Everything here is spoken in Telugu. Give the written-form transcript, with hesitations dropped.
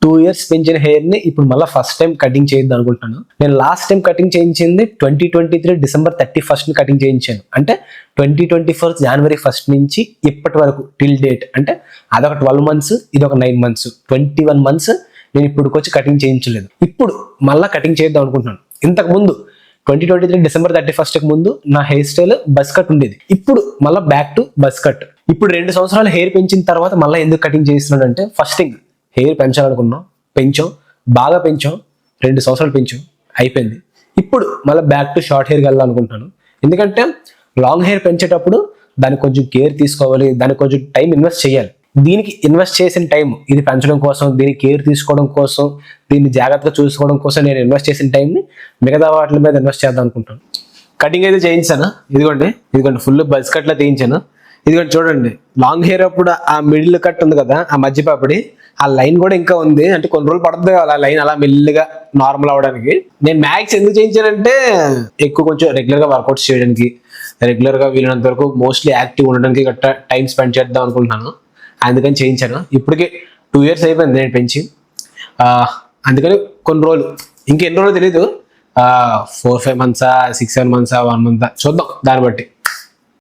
2 ఇయర్స్ పెంచిన హెయిర్ ని ఇప్పుడు మళ్ళీ ఫస్ట్ టైం కటింగ్ చేద్దాం అనుకుంటున్నాను. నేను లాస్ట్ టైం కటింగ్ చేయించింది 2023 డిసెంబర్ 31st ని కటింగ్ చేయించాను. అంటే 2024 జనవరి 1st నుంచి ఇప్పటి వరకు టిల్ డేట్ అంటే అదొక 12 months, ఇది ఒక 9 months, 21 months నేను ఇప్పుడుకొచ్చి కటింగ్ చేయించలేదు. ఇప్పుడు మళ్ళీ కటింగ్ చేద్దాం అనుకుంటున్నాను. ఇంతకు ముందు 2023 డిసెంబర్ 31st ముందు నా హెయిర్ స్టైల్ బస్ కట్ ఉండేది. ఇప్పుడు మళ్ళీ బ్యాక్ టు బస్ కట్. ఇప్పుడు 2 సంవత్సరాలు హెయిర్ పెంచిన తర్వాత మళ్ళీ ఎందుకు కటింగ్ చేస్తున్నాడు అంటే, ఫస్ట్ థింగ్ హెయిర్ పెంచాలనుకున్నాం, పెంచాం, బాగా పెంచాం, 2 సంవత్సరాలు పెంచాం, అయిపోయింది. ఇప్పుడు మళ్ళీ బ్యాక్ టు షార్ట్ హెయిర్కి వెళ్ళాలనుకుంటున్నాను. ఎందుకంటే లాంగ్ హెయిర్ పెంచేటప్పుడు దానికి కొంచెం కేర్ తీసుకోవాలి, దానికి కొంచెం టైం ఇన్వెస్ట్ చేయాలి. దీనికి ఇన్వెస్ట్ చేసిన టైం, ఇది పెంచడం కోసం, దీనికి కేర్ తీసుకోవడం కోసం, దీన్ని జాగ్రత్తగా చూసుకోవడం కోసం నేను ఇన్వెస్ట్ చేసిన టైంని మిగతా వాటి మీద ఇన్వెస్ట్ చేద్దాం అనుకుంటాను. కటింగ్ అయితే చేయించాను, ఇదిగోండి ఫుల్ బజ్ కట్లా చేయించాను. ఇదిగోండి చూడండి, లాంగ్ హెయిర్ అప్పుడు ఆ మిడిల్ కట్ ఉంది కదా, ఆ మధ్య పాపిడి, ఆ లైన్ కూడా ఇంకా ఉంది. అంటే కొన్ని రోజులు పడుతుంది ఆ లైన్ అలా మెల్లిగా నార్మల్ అవడానికి. నేను మ్యాక్స్ ఎందుకు చేయించానంటే, ఎక్కువ కొంచెం రెగ్యులర్ గా వర్కౌట్స్ చేయడానికి, రెగ్యులర్ గా వీలైనంత వరకు మోస్ట్లీ యాక్టివ్ ఉండడానికి గట్రా టైం స్పెండ్ చేద్దాం అనుకుంటున్నాను. అందుకని చేయించాను. ఇప్పటికే 2 years అయిపోయింది నేను పెంచి. అందుకని కొన్ని రోజులు, ఇంకెన్ని రోజులు తెలీదు, 4-5 months, 6-7 months, 1 month చూద్దాం దాన్ని బట్టి.